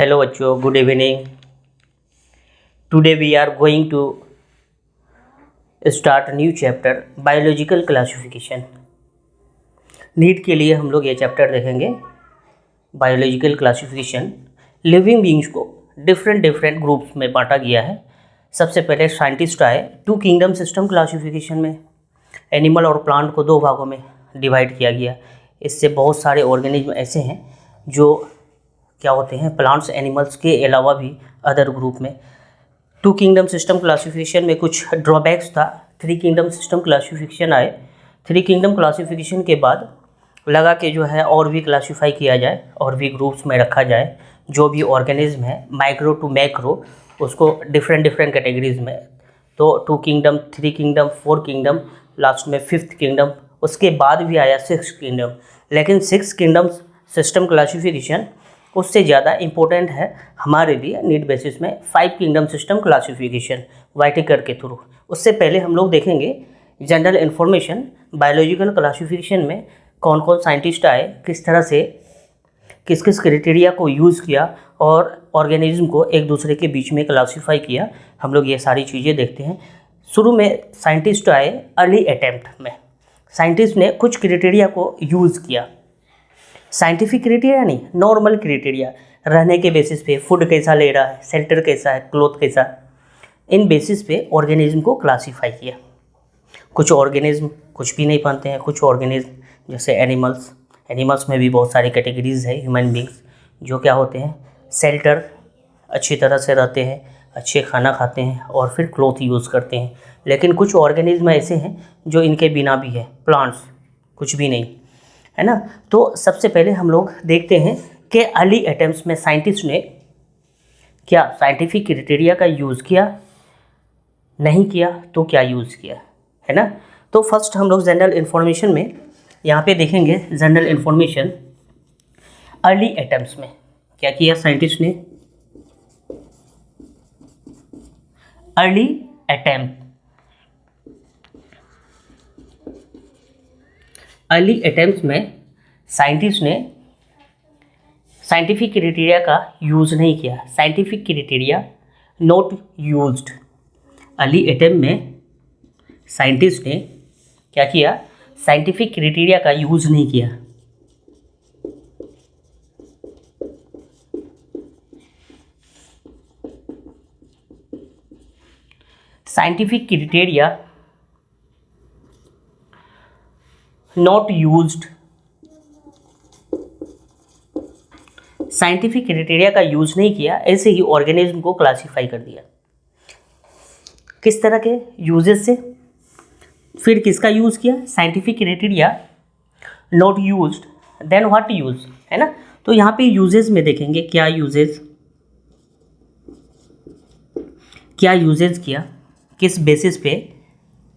Hello बच्चों, good evening. Today we are going to start new chapter biological classification. NEET के लिए हम लोग ये चैप्टर देखेंगे बायोलॉजिकल क्लासिफिकेशन। लिविंग बीइंग्स को डिफरेंट डिफरेंट ग्रुप्स में बांटा गया है। सबसे पहले साइंटिस्ट आए टू किंगडम सिस्टम क्लासिफिकेशन में। एनिमल और प्लांट को दो भागों में डिवाइड किया गया। इससे बहुत सारे ऑर्गेनिज्म ऐसे हैं जो क्या होते हैं, प्लांट्स एनिमल्स के अलावा भी अदर ग्रुप में। टू किंगडम सिस्टम क्लासिफिकेशन में कुछ ड्रॉबैक्स था। थ्री किंगडम सिस्टम क्लासिफिकेशन आए। थ्री किंगडम क्लासिफिकेशन के बाद लगा कि जो है और भी क्लासीफाई किया जाए और भी ग्रुप्स में रखा जाए। जो भी ऑर्गेनिज्म है माइक्रो टू मैक्रो, उसको डिफरेंट डिफरेंट कैटेगरीज में। तो two kingdom, three kingdom, four kingdom, last में फिफ्थ किंगडम, उसके बाद भी आया सिक्स किंगडम। लेकिन सिक्स किंगडम सिस्टम क्लासिफिकेशन उससे ज़्यादा इम्पोर्टेंट है हमारे लिए नीड बेसिस में five kingdom system classification Whittaker के थ्रू। उससे पहले हम लोग देखेंगे जनरल इन्फॉर्मेशन बायोलॉजिकल क्लासिफिकेशन में कौन कौन साइंटिस्ट आए, किस तरह से किस किस क्राइटेरिया को यूज़ किया और ऑर्गेनिज्म को एक दूसरे के बीच में क्लासीफाई किया। हम लोग ये सारी चीज़ें देखते हैं। शुरू में साइंटिस्ट आए अर्ली अटैम्प्ट में। साइंटिस्ट ने कुछ क्राइटेरिया को यूज़ किया। साइंटिफिक क्राइटेरिया नहीं, नॉर्मल क्राइटेरिया, रहने के बेसिस पे फूड कैसा ले रहा है, शेल्टर कैसा है, क्लोथ कैसा, इन बेसिस पे ऑर्गेनिज्म को क्लासीफाई किया। कुछ ऑर्गेनिज्म कुछ भी नहीं पाते हैं। कुछ ऑर्गेनिज्म जैसे एनिमल्स में भी बहुत सारी कैटेगरीज है। ह्यूमन बींग्स जो क्या होते हैं, शेल्टर अच्छी तरह से रहते हैं, अच्छे खाना खाते हैं और फिर क्लोथ यूज़ करते हैं। लेकिन कुछ ऑर्गेनिज्म ऐसे हैं जो इनके बिना भी है, प्लांट्स कुछ भी नहीं है ना। तो सबसे पहले हम लोग देखते हैं कि अर्ली अटेम्प्ट्स में साइंटिस्ट ने क्या साइंटिफिक क्राइटेरिया का यूज़ किया, नहीं किया तो क्या यूज़ किया, है ना। तो फर्स्ट हम लोग जनरल इन्फॉर्मेशन में यहाँ पे देखेंगे। जनरल इन्फॉर्मेशन अर्ली अटेम्प्ट्स में क्या किया साइंटिस्ट ने। अर्ली अटेम्प्ट्स में साइंटिस्ट ने साइंटिफिक क्राइटेरिया का यूज़ नहीं किया। Scientific criteria not used. Early attempt में साइंटिस्ट ने क्या किया, साइंटिफिक क्राइटेरिया का यूज़ नहीं किया। Scientific criteria not used. Scientific criteria का यूज़ नहीं किया, ऐसे ही ऑर्गेनिज्म को क्लासीफाई कर दिया। किस तरह के यूजेस से, फिर किसका यूज़ किया, scientific criteria not used, then what use, है ना। तो यहाँ पे यूजेस में देखेंगे क्या यूजेस किया, किस बेसिस पे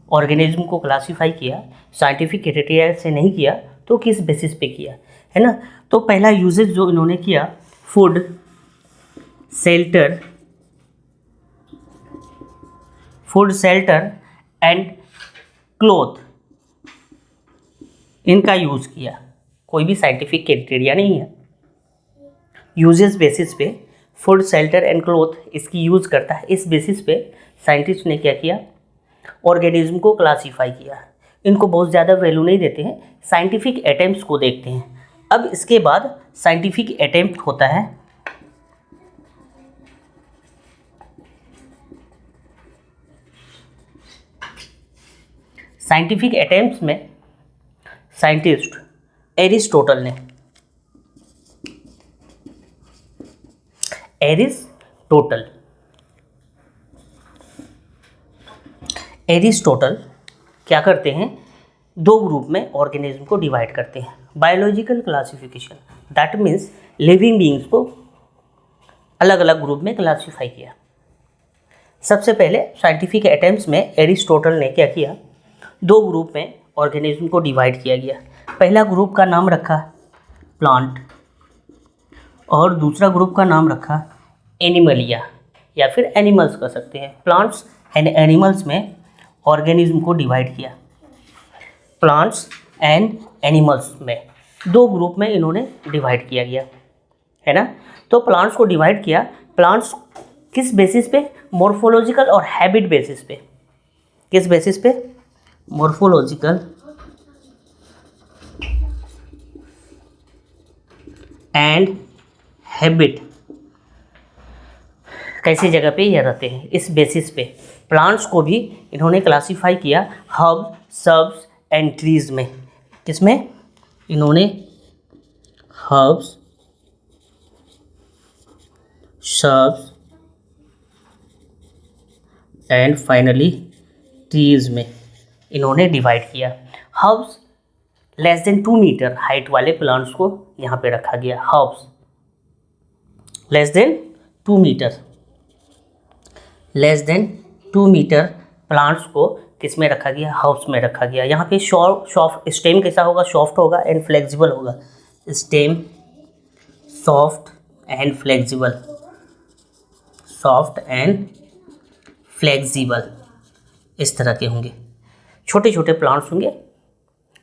ऑर्गेनिज्म को क्लासीफाई किया। साइंटिफिक क्राइटेरिया से नहीं किया तो किस बेसिस पे किया, है ना। तो पहला यूजेस जो इन्होंने किया, फूड, शेल्टर एंड क्लोथ, इनका यूज़ किया। कोई भी साइंटिफिक क्राइटेरिया नहीं है। यूजेस बेसिस पे फूड, शेल्टर एंड क्लोथ इसकी यूज़ करता है। इस बेसिस पे साइंटिस्ट ने क्या किया, ऑर्गेनिज्म को क्लासीफाई किया। इनको बहुत ज़्यादा वैल्यू नहीं देते हैं, साइंटिफिक अटेम्प्ट्स को देखते हैं। अब इसके बाद साइंटिफिक अटेम्प्ट होता है साइंटिफिक अटेम्प्ट्स में साइंटिस्ट एरिस्टोटल क्या करते हैं, दो ग्रुप में ऑर्गेनिज्म को डिवाइड करते हैं। Biological classification, that means living beings को अलग अलग ग्रुप में क्लासीफाई किया। सबसे पहले साइंटिफिक अटेम्प्ट्स में एरिस्टोटल ने क्या किया, दो ग्रुप में ऑर्गेनिज्म को डिवाइड किया गया। पहला ग्रुप का नाम रखा प्लांट और दूसरा ग्रुप का नाम रखा एनिमलिया, या फिर एनिमल्स कह सकते हैं। प्लांट्स एंड एनिमल्स में ऑर्गेनिज्म को डिवाइड किया। प्लांट्स एंड एनिमल्स में दो ग्रुप में इन्होंने डिवाइड किया गया, है ना। तो प्लांट्स को डिवाइड किया। प्लांट्स किस बेसिस पे? मॉर्फोलॉजिकल और हैबिट बेसिस पे। किस बेसिस पे? Morphological and habit. कैसी जगह पे ये रहते हैं, इस बेसिस पे प्लांट्स को भी इन्होंने क्लासीफाई किया हर्ब, सर्ब्स एंड ट्रीज में। किसमें? इन्होंने herbs, shrubs and finally trees में इन्होंने डिवाइड किया। Herbs less than 2 metre height वाले प्लांट्स को यहाँ पे रखा गया। Herbs less than 2 metre, less than 2 metre plants को किस में रखा गया? हर्ब्स में रखा गया। यहाँ पे सॉफ्ट स्टेम कैसा होगा? सॉफ्ट होगा एंड फ्लेक्सिबल होगा। Stem soft and flexible, soft and flexible इस तरह के होंगे। छोटे छोटे प्लांट्स होंगे,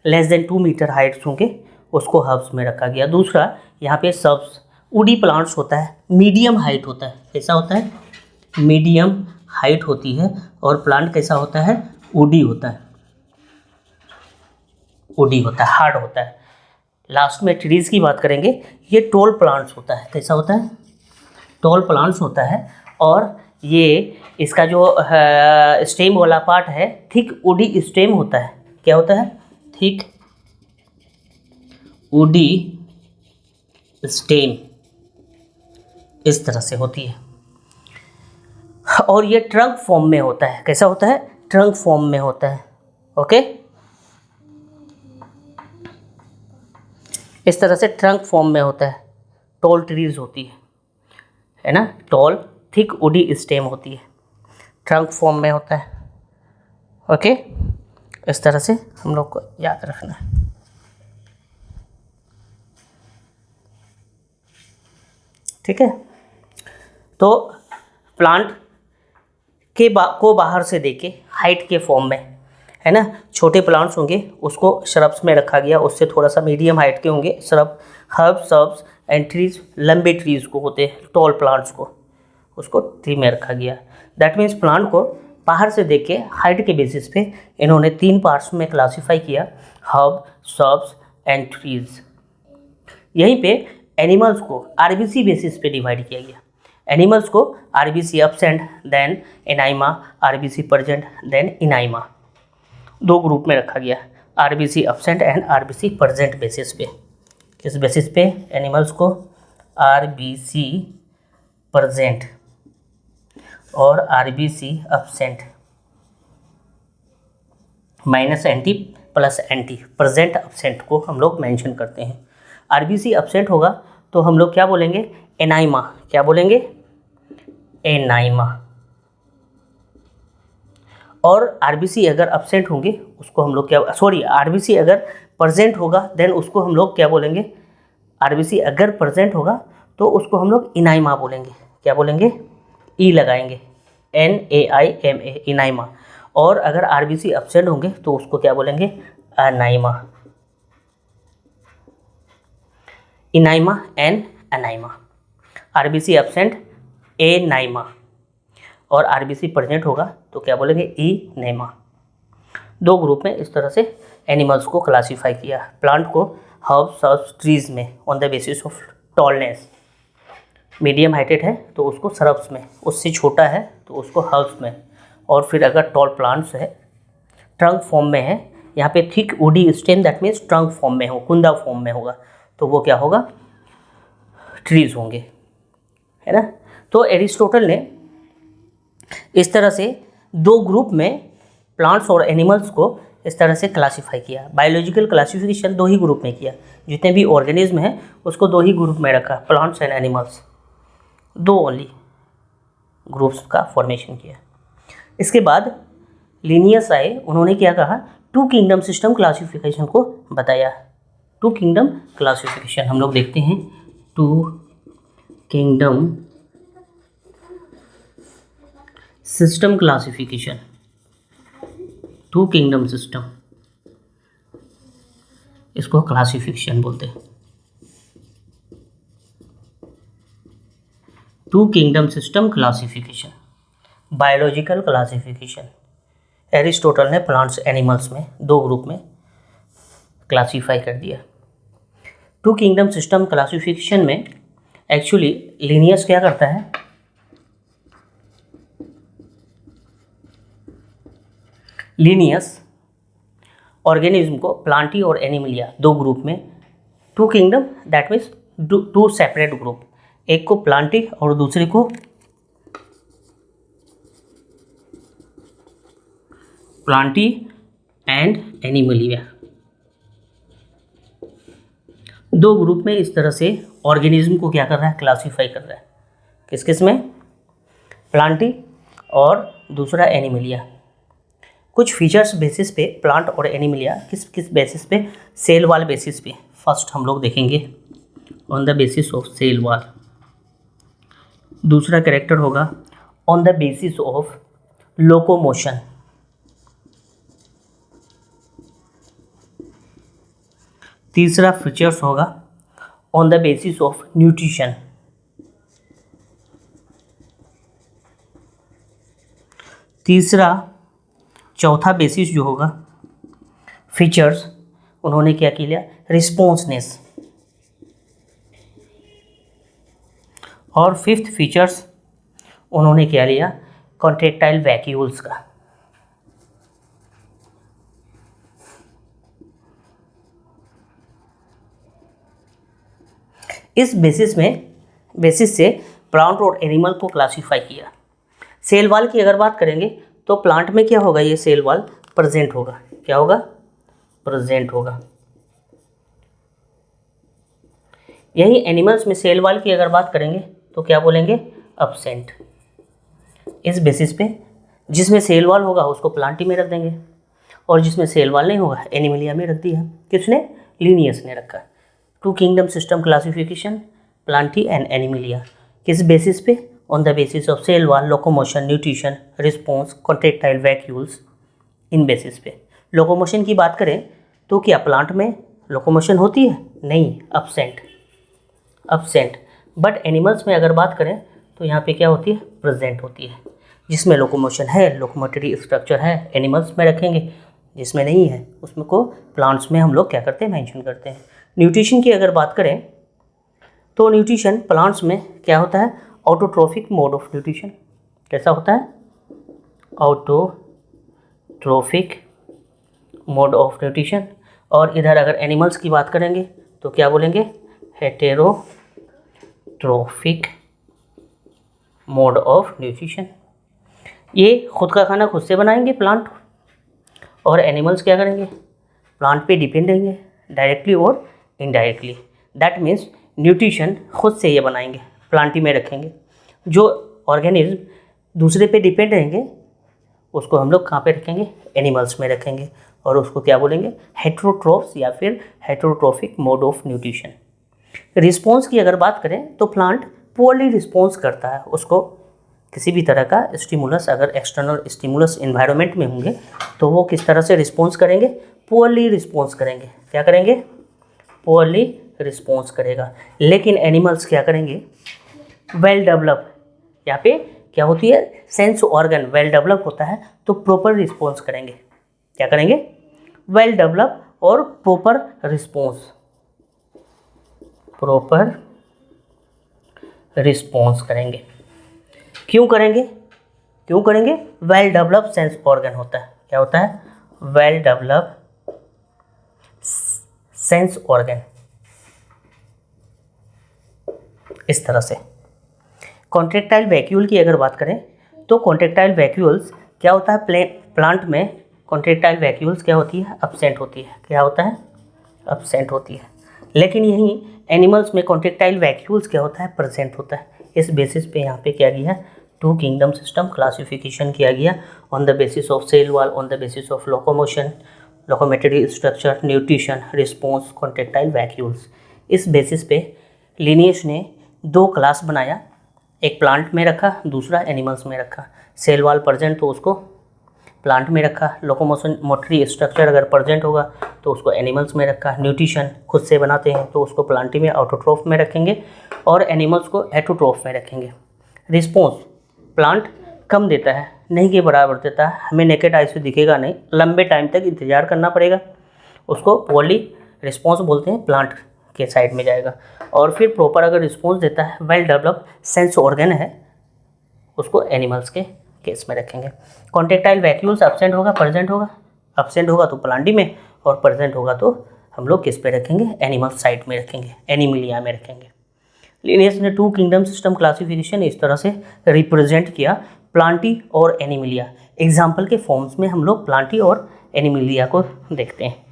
लेस देन 2 मीटर हाइट्स होंगे, उसको हर्ब्स में रखा गया। दूसरा यहाँ पे सर्ब्स, वुडी प्लांट्स होता है, मीडियम हाइट होता है। कैसा होता है? मीडियम हाइट होती है। और प्लांट कैसा होता है? वुडी होता है, वुडी होता है, हार्ड होता है। लास्ट में ट्रीज की बात करेंगे। ये टॉल प्लांट्स होता है। कैसा होता है? टॉल प्लांट्स होता है। और ये इसका जो स्टेम वाला पार्ट है थिक वुडी स्टेम होता है। क्या होता है? थिक वुडी स्टेम इस तरह से होती है। और ये ट्रंक फॉर्म में होता है। कैसा होता है? ट्रंक फॉर्म में होता है। ओके, इस तरह से ट्रंक फॉर्म में होता है। टॉल ट्रीज होती है ना, टॉल थिक वुडी स्टेम होती है, ट्रंक फॉर्म में होता है। ओके, इस तरह से हम लोग को याद रखना है। ठीक है, तो प्लांट के को बाहर से देखे हाइट के फॉर्म में, है ना, छोटे प्लांट्स होंगे उसको श्रब्स में रखा गया, उससे थोड़ा सा मीडियम हाइट के होंगे shrub, herb, shrubs and trees, लंबे ट्रीज को होते हैं, टॉल प्लांट्स को उसको ट्री में रखा गया। दैट मीन्स प्लांट को बाहर से देख के हाइट के बेसिस पे इन्होंने 3 पार्ट्स में क्लासीफाई किया, हर्ब, सर्ब्स एंड ट्रीज। यहीं पे एनिमल्स को आरबीसी बेसिस पे डिवाइड किया गया। एनिमल्स को RBC absent then anaima, RBC present then enaima, 2 group में रखा गया, RBC absent and RBC present basis पे। किस बेसिस पे? एनिमल्स को आरबीसी प्रेजेंट और RBC absent, minus anti plus anti, present absent को हम लोग मेंशन करते हैं। आरबीसी एब्सेंट होगा तो हम लोग क्या बोलेंगे? एनाइमा। क्या बोलेंगे? एनाइमा। और आरबीसी अगर एब्सेंट होंगे उसको हम लोग क्या, सॉरी, आरबीसी अगर प्रेजेंट होगा देन उसको हम लोग क्या बोलेंगे? आरबीसी अगर प्रेजेंट होगा तो उसको हम लोग इनाइमा बोलेंगे। क्या बोलेंगे? ई लगाएंगे, NAIMA, इनाइमा। और अगर आरबीसी एब्सेंट होंगे तो उसको क्या बोलेंगे? अनाइमा। इनाइमा एंड अनाइमा। आरबीसी एब्सेंट एनाइमा और आरबीसी प्रेजेंट होगा तो क्या बोलेंगे? ई नेमा। 2 ग्रुप में इस तरह से एनिमल्स को क्लासीफाई किया। प्लांट को हर्ब, सर्ब्स, ट्रीज में on the basis of tallness. Medium heighted है तो उसको सर्ब्स में, उससे छोटा है तो उसको हर्ब्स में, और फिर अगर टॉल प्लांट्स है, ट्रंक फॉर्म में है, यहाँ पे thick woody stem, that means trunk form में हो, कुंदा फॉर्म में होगा तो वो क्या होगा? ट्रीज होंगे, है ना। तो एरिस्टोटल ने इस तरह से 2 ग्रुप में प्लांट्स और एनिमल्स को इस तरह से क्लासीफाई किया। बायोलॉजिकल क्लासिफिकेशन 2 ही ग्रुप में किया, जितने भी ऑर्गेनिज्म हैं उसको 2 ही ग्रुप में रखा, plants and animals, 2 only groups का फॉर्मेशन किया। इसके बाद लिनियस आए, उन्होंने क्या कहा? 2 किंगडम सिस्टम क्लासिफिकेशन को बताया। 2 किंगडम क्लासिफिकेशन हम लोग देखते हैं। 2 kingdom system classification, 2 kingdom system, इसको क्लासिफिकेशन बोलते हैं। Two kingdom system classification, biological classification. Aristotle ने प्लांट्स एनिमल्स में दो ग्रुप में क्लासीफाई कर दिया। टू किंगडम सिस्टम क्लासिफिकेशन में एक्चुअली लिनियस क्या करता है, लिनियस ऑर्गेनिज्म को प्लांटी और एनिमलिया दो ग्रुप में, two kingdom that means two separate group, एक को प्लांटी और दूसरे को प्लांटी एंड एनिमलिया, दो ग्रुप में इस तरह से ऑर्गेनिज्म को क्या कर रहा है, क्लासीफाई कर रहा है। किस किस में, प्लांटी और दूसरा एनिमलिया। कुछ फीचर्स बेसिस पे प्लांट और एनिमलिया किस किस बेसिस पे, सेल वाल बेसिस पे फर्स्ट हम लोग देखेंगे, on the basis of cell wall. दूसरा कैरेक्टर होगा on the basis of locomotion. तीसरा फीचर्स होगा on the basis of nutrition. चौथा बेसिस जो होगा फीचर्स, उन्होंने क्या किया, रिस्पॉन्सनेस। और फिफ्थ फीचर्स उन्होंने क्या लिया, कॉन्ट्रैक्टाइल वैक्यूल्स का। इस बेसिस से प्लांट और एनिमल को क्लासीफाई किया। सेल वाल की अगर बात करेंगे तो प्लांट में क्या होगा, ये सेल वाल प्रेजेंट होगा। क्या होगा, प्रेजेंट होगा। यही एनिमल्स में सेल वाल की अगर बात करेंगे तो क्या बोलेंगे, अब्सेंट। इस बेसिस पे जिसमें सेल वाल होगा उसको प्लांटी में रख देंगे और जिसमें सेल वाल नहीं होगा एनिमलिया में रख दिया। किसने, लिनियस ने रखा। Two kingdom system classification, Plantae and Animalia. किस बेसिस पे, on the basis of cell wall, locomotion, nutrition, response, contractile vacuoles. इन बेसिस पे लोकोमोशन की बात करें तो क्या प्लांट में लोकोमोशन होती है, नहीं, अब्सेंट। बट एनिमल्स में अगर बात करें तो यहाँ पे क्या होती है, प्रेजेंट होती है। जिसमें लोकोमोशन है, लोकोमोटरी स्ट्रक्चर है, एनिमल्स में रखेंगे। जिसमें नहीं है उसमें को प्लांट्स में हम लोग क्या करते हैं, मेंशन करते हैं। न्यूट्रिशन की अगर बात करें तो न्यूट्रिशन प्लांट्स में क्या होता है, ऑटोट्रोफिक मोड ऑफ न्यूट्रिशन। कैसा होता है, ऑटोट्रोफिक मोड ऑफ न्यूट्रिशन। और इधर अगर एनिमल्स की बात करेंगे तो क्या बोलेंगे, हेटेरोट्रोफिक मोड ऑफ न्यूट्रिशन। ये खुद का खाना खुद से बनाएंगे प्लांट, और एनिमल्स क्या करेंगे, प्लांट पे डिपेंड रहेंगे डायरेक्टली और इनडायरेक्टली। दैट मीन्स न्यूट्रिशन खुद से ये बनाएंगे, प्लांटी में रखेंगे। जो ऑर्गेनिज्म दूसरे पे डिपेंड रहेंगे उसको हम लोग कहाँ पे रखेंगे, एनिमल्स में रखेंगे। और उसको क्या बोलेंगे, हेटेरोट्रोफ्स या फिर heterotrophic mode of nutrition. Response की अगर बात करें तो प्लांट पुअरली रिस्पॉन्स करता है। उसको किसी भी तरह का स्टिमुलस, अगर एक्सटर्नल स्टिमुलस इन्वायरमेंट में होंगे तो वो किस तरह से रिस्पॉन्स करेंगे, पुअरली रिस्पॉन्स करेंगे। क्या करेंगे, पुअरली रिस्पॉन्स करेगा। लेकिन एनिमल्स क्या करेंगे, वेल डेवलप, यहाँ पे क्या होती है, सेंस ऑर्गन वेल डेवलप होता है तो प्रॉपर रिस्पॉन्स करेंगे। क्या करेंगे, वेल डेवलप और प्रॉपर रिस्पॉन्स करेंगे। क्यों करेंगे, वेल डेवलप सेंस ऑर्गन होता है। क्या होता है, वेल डेवलप सेंस ऑर्गन। इस तरह से कॉन्ट्रैक्टाइल वैक्यूल की अगर बात करें तो कॉन्ट्रैक्टाइल वैक्यूल्स क्या होता है, प्लांट में कॉन्ट्रैक्टाइल वैक्यूल्स क्या होती है, अब्सेंट होती है। क्या होता है, अब्सेंट होती है। लेकिन यही एनिमल्स में कॉन्ट्रैक्टाइल वैक्यूल्स क्या होता है, प्रेजेंट होता है। इस बेसिस पे यहाँ पे क्या किया, टू किंगडम सिस्टम क्लासिफिकेशन किया गया on the basis of cell wall, on the basis of locomotion, locomotory structure, nutrition, response, contractile vacuoles. इस बेसिस पे लिनियस ने दो क्लास बनाया, एक प्लांट में रखा, दूसरा एनिमल्स में रखा। सेल वॉल प्रेजेंट तो उसको प्लांट में रखा, लोकोमोशन मोटरी स्ट्रक्चर अगर प्रेजेंट होगा तो उसको एनिमल्स में रखा, न्यूट्रिशन खुद से बनाते हैं तो उसको प्लांटी में ऑटोट्रोफ में रखेंगे और एनिमल्स को हेटेरोट्रोफ में रखेंगे। रिस्पॉन्स प्लांट कम देता है, नहीं के बराबर देता है, हमें नेकेड आई से दिखेगा नहीं, लंबे टाइम तक इंतजार करना पड़ेगा, उसको पोअरली रिस्पॉन्स बोलते हैं, प्लांट के साइड में जाएगा। और फिर प्रॉपर अगर रिस्पॉन्स देता है, वेल डेवलप्ड सेंस ऑर्गन है, उसको एनिमल्स के केस में रखेंगे। कॉन्ट्रेक्टाइल वैक्यूल्स एब्सेंट होगा, प्रेजेंट होगा, एब्सेंट होगा तो प्लांटी में, और प्रेजेंट होगा तो हम लोग किस पे रखेंगे, एनिमल साइड में रखेंगे, एनिमिलिया में रखेंगे। लिनियस ने 2 किंगडम सिस्टम क्लासिफिकेशन इस तरह से रिप्रेजेंट किया, प्लांटी और एनिमिलिया। एग्जाम्पल के फॉर्म्स में हम लोग प्लांटी और एनिमिलिया को देखते हैं।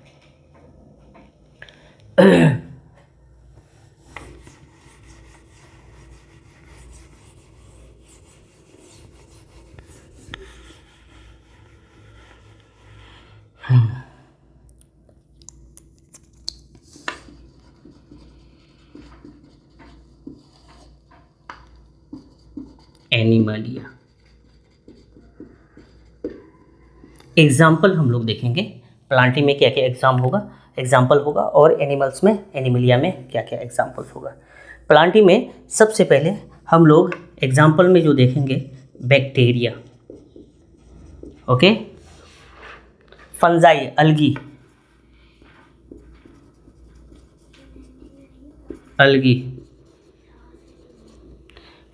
एनिमलिया एग्जाम्पल हम लोग देखेंगे, प्लांटी में क्या क्या एग्जाम्पल होगा और एनिमल्स में, एनिमलिया में क्या क्या एग्जाम्पल्स होगा। प्लांटी में सबसे पहले हम लोग एग्जाम्पल में जो देखेंगे bacteria, okay, fungi algae,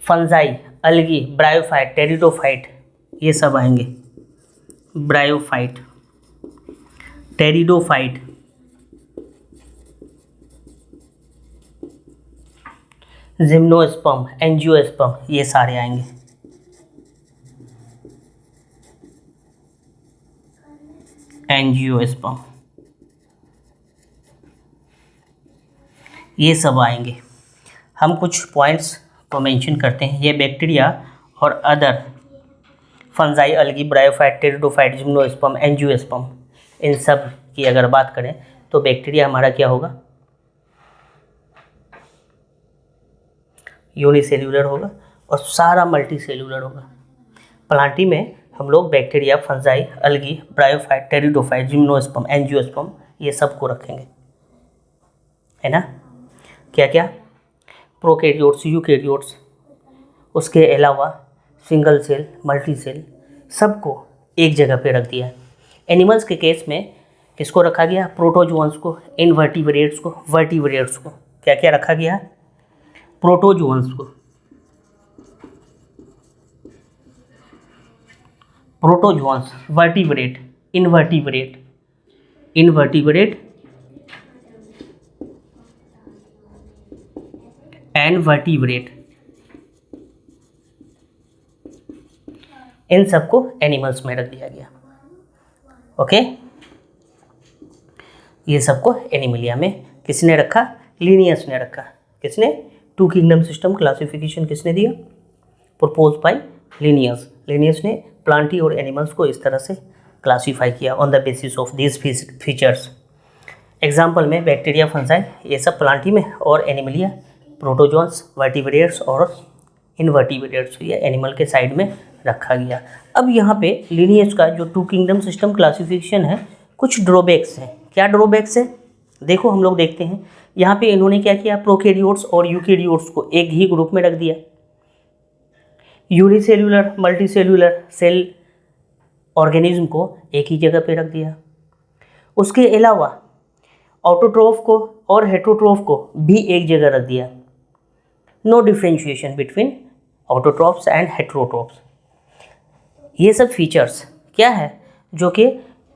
fungi algae, bryophyte, pteridophyte, ये सब आएंगे। ब्रायोफाइट, टेरिडोफाइट, जिम्नोस्पर्म, एंजियोस्पर्म, ये सारे आएंगे। एंजियोस्पर्म, ये सब आएंगे। हम कुछ पॉइंट्स को मेंशन करते हैं। ये बैक्टीरिया और other fungi, algae, bryophyte, pteridophyte, gymnosperm, angiosperm, इन सब की अगर बात करें तो बैक्टीरिया हमारा क्या होगा, यूनिसेल्यूलर होगा और सारा मल्टी सेल्यूलर होगा। प्लांटी में हम लोग bacteria, fungi, algae, bryophyte, pteridophyte, gymnosperm, angiosperm, ये सब को रखेंगे, है ना। क्या क्या, प्रोकैरियोट्स, यूकैरियोट्स, उसके अलावा सिंगल सेल, मल्टी सेल, सबको एक जगह पे रख दिया। एनिमल्स के केस में किसको रखा गया, प्रोटोजोअन्स को, इनवर्टिब्रेट्स को, वर्टिब्रेट्स को। क्या क्या रखा गया, प्रोटोजोअन्स को, protozoans, vertebrate, invertebrate, and vertebrate, इन सबको एनिमल्स में रख दिया गया, ओके। ये सबको एनिमलिया में किसने रखा, लिनियस ने रखा। किसने, 2 किंगडम सिस्टम क्लासिफिकेशन किसने दिया, प्रपोज बाय लिनियस। लिनियस ने प्लांटी और एनिमल्स को इस तरह से क्लासीफाई किया on the basis of this features. Example में बैक्टीरिया, फंजाई, ये सब प्लांटी में, और एनिमलिया प्रोटोजोन्स, वर्टिब्रेट्स और इनवर्टिब्रेट्स, ये एनिमल के साइड में रखा गया। अब यहाँ पे लिनियस का जो 2 किंगडम सिस्टम क्लासिफिकेशन है, कुछ ड्रॉबैक्स हैं। क्या ड्रॉबैक्स है, देखो हम लोग देखते हैं। यहाँ पे इन्होंने क्या किया, प्रोकैरियोट्स और यूकैरियोट्स को एक ही ग्रुप में रख दिया। यूनिसेल्यूलर, मल्टीसेल्यूलर सेल ऑर्गेनिज्म को एक ही जगह पे रख दिया। उसके अलावा ऑटोट्रोफ को और हेटरोट्रोफ को भी एक जगह रख दिया। No differentiation between autotrophs and heterotrophs. ये सब फीचर्स क्या है, जो कि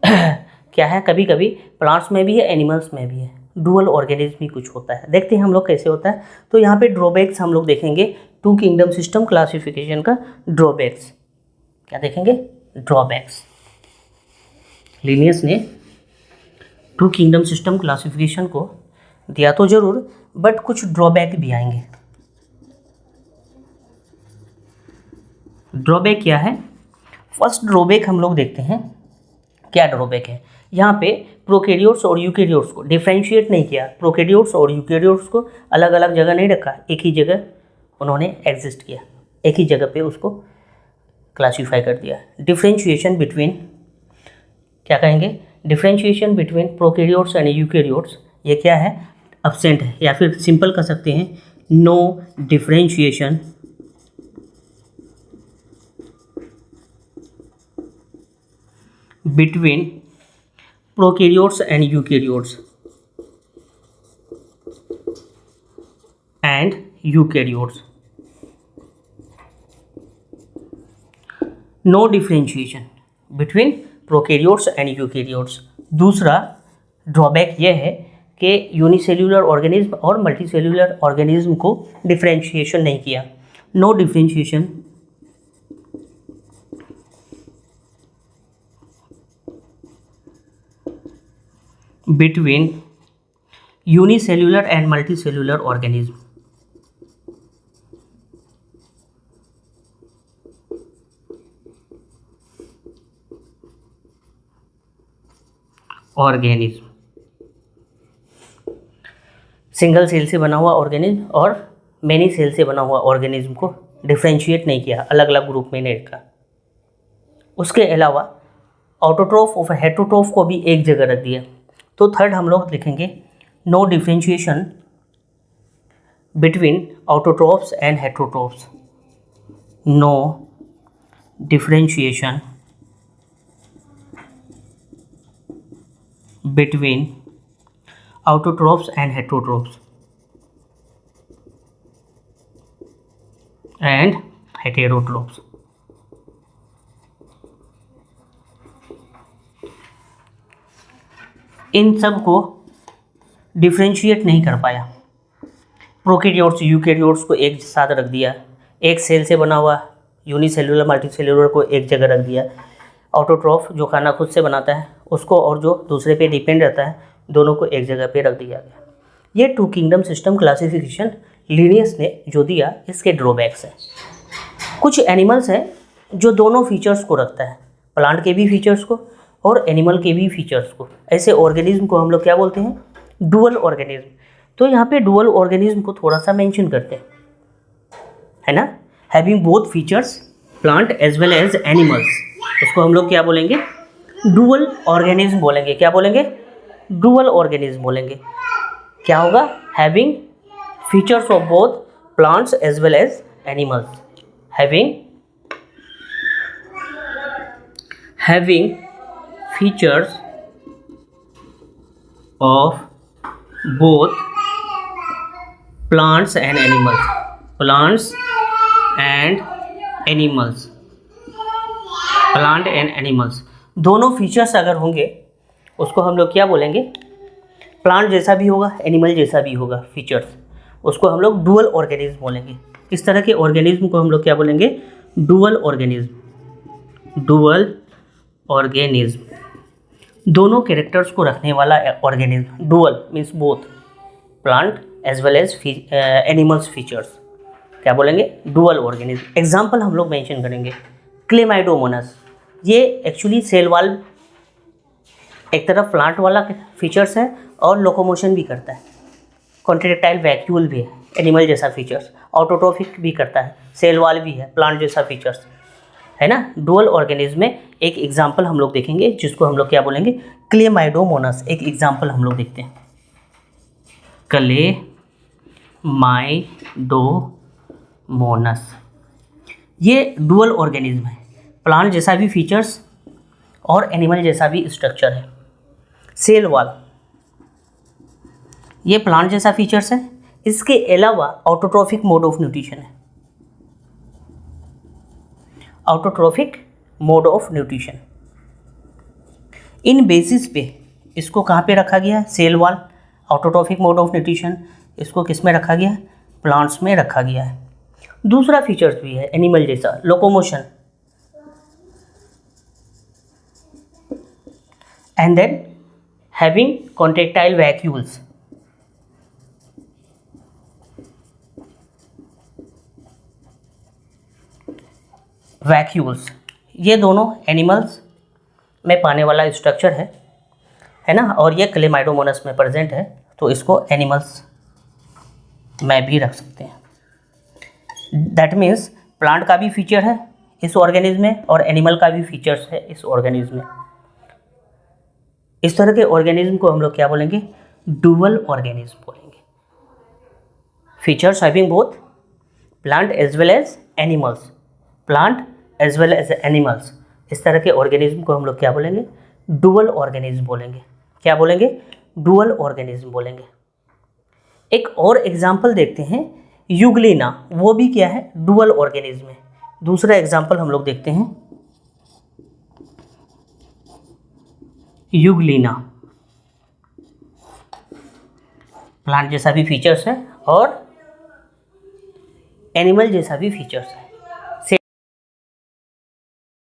क्या है, कभी कभी प्लांट्स में भी है, एनिमल्स में भी है, डुअल ऑर्गेनिज्म भी कुछ होता है। देखते हैं हम लोग कैसे होता है। तो यहाँ पे ड्रॉबैक्स हम लोग देखेंगे, 2 किंगडम सिस्टम क्लासिफिकेशन का ड्रॉबैक्स। क्या देखेंगे, ड्रॉबैक्स। लिनियस ने 2 किंगडम सिस्टम क्लासिफिकेशन को दिया तो जरूर, बट कुछ ड्रॉबैक भी आएंगे। ड्रॉबैक क्या है, फर्स्ट ड्रॉबैक हम लोग देखते हैं। क्या ड्रॉबैक है, यहाँ पे प्रोकैरियोट्स और यूकैरियोट्स को डिफ्रेंशिएट नहीं किया। प्रोकैरियोट्स और यूकैरियोट्स को अलग अलग जगह नहीं रखा, एक ही जगह उन्होंने एग्जिस्ट किया, एक ही जगह पे उसको क्लासीफाई कर दिया। डिफ्रेंशिएशन बिटवीन, क्या कहेंगे, differentiation between prokaryotes and eukaryotes, ये क्या है, एब्सेंट है, या फिर सिंपल कह सकते हैं no differentiation between prokaryotes and eukaryotes no differentiation between prokaryotes and eukaryotes। दूसरा ड्रॉबैक यह है कि यूनिसेल्यूलर ऑर्गेनिज्म और मल्टीसेल्यूलर ऑर्गेनिज्म को डिफरेंशिएशन नहीं किया। No differentiation between unicellular and multicellular organism। Single cell से बना हुआ ऑर्गेनिज्म और मेनी सेल से बना हुआ ऑर्गेनिज्म को डिफरेंशिएट नहीं किया, अलग अलग ग्रुप में नहीं रखा। उसके अलावा ऑटोट्रोफ और हेटरोट्रोफ को भी एक जगह रख दिया। तो थर्ड हम लोग लिखेंगे no differentiation between autotrophs and heterotrophs. No differentiation between autotrophs and heterotrophs and heterotrophs। इन सब को डिफ्रेंशिएट नहीं कर पाया। प्रोकैरियोट्स यूकैरियोट्स को एक साथ रख दिया, एक सेल से बना हुआ यूनिसेल्युलर मल्टीसेल्युलर को एक जगह रख दिया। ऑटोट्रॉफ जो खाना खुद से बनाता है उसको और जो दूसरे पे डिपेंड रहता है दोनों को एक जगह पे रख दिया गया। ये two kingdom system classification Linnaeus ने जो दिया इसके ड्रॉबैक्स हैं। कुछ एनिमल्स हैं जो दोनों फीचर्स को रखता है, प्लांट के भी फीचर्स को और एनिमल के भी फीचर्स को। ऐसे ऑर्गेनिज्म को हम लोग क्या बोलते हैं? Dual organism. तो यहाँ पे डुअल ऑर्गेनिज्म को थोड़ा सा मेंशन करते हैं, है ना। Having both features plant as well as animals, उसको हम लोग क्या बोलेंगे? डुअल ऑर्गेनिज्म बोलेंगे। क्या बोलेंगे? डुअल ऑर्गेनिज्म बोलेंगे। क्या होगा? Having features of both plants as well as animals. Having features of both plants and animals. Plants and animals, plant and animals, दोनों फीचर्स अगर होंगे उसको हम लोग क्या बोलेंगे? प्लांट जैसा भी होगा एनिमल जैसा भी होगा फीचर्स, उसको हम लोग डुअल ऑर्गेनिज्म बोलेंगे। इस तरह के ऑर्गेनिज्म को हम लोग क्या बोलेंगे? Dual organism. डुअल ऑर्गेनिज्म दोनों कैरेक्टर्स को रखने वाला organism. Dual means both plant as well as animals features. क्या बोलेंगे? Dual organism. एग्जाम्पल हम लोग मेंशन करेंगे। क्लेमाइडोमोनास, ये एक्चुअली सेल वाल एक तरफ प्लांट वाला फीचर्स है और लोकोमोशन भी करता है। कॉन्ट्रैक्टाइल वैक्यूल भी है, एनिमल जैसा फीचर्स। ऑटोट्रोफिक भी करता है, सेल वाल भी है, प्लांट जैसा फीचर्स, है ना। डुअल ऑर्गेनिज्म में एक एग्जाम्पल हम लोग देखेंगे जिसको हम लोग क्या बोलेंगे? क्लेमाइडोमोनास। एक एग्जाम्पल हम लोग देखते हैं। क्लेमाइडोमोनास ये डुअल ऑर्गेनिज्म है, प्लांट जैसा भी फीचर्स और एनिमल जैसा भी स्ट्रक्चर है। सेल वाल ये प्लांट जैसा फीचर्स है, इसके अलावा ऑटोट्रोफिक मोड ऑफ न्यूट्रिशन है। Autotrophic mode of nutrition in basis पे इसको कहाँ पे रखा गया? Cell wall, autotrophic mode of nutrition, इसको किस में रखा गया? प्लांट्स में रखा गया है। दूसरा फीचर्स भी है एनिमल जैसा, locomotion, and then having contractile vacuoles. Vacuoles ये दोनों एनिमल्स में पाने वाला स्ट्रक्चर है ना, और ये क्लेमाइडोमोनास में प्रेजेंट है, तो इसको एनिमल्स में भी रख सकते हैं। दैट मीन्स प्लांट का भी फीचर है इस ऑर्गेनिज्म में और एनिमल का भी फीचर्स है इस ऑर्गेनिज्म में। इस तरह के ऑर्गेनिज्म को हम लोग क्या बोलेंगे? डुअल ऑर्गेनिज्म बोलेंगे। Features having both plant as well as animals, plant as well as animals, इस तरह के ऑर्गेनिज्म को हम लोग क्या बोलेंगे? डुअल ऑर्गेनिज्म बोलेंगे। क्या बोलेंगे? डुअल ऑर्गेनिज्म बोलेंगे। एक और एग्जाम्पल देखते हैं, यूग्लिना, वो भी क्या है? डुअल ऑर्गेनिज्म है। दूसरा एग्जाम्पल हम लोग देखते हैं, यूग्लिना, प्लांट जैसा भी फीचर्स है और एनिमल जैसा भी फीचर्स है।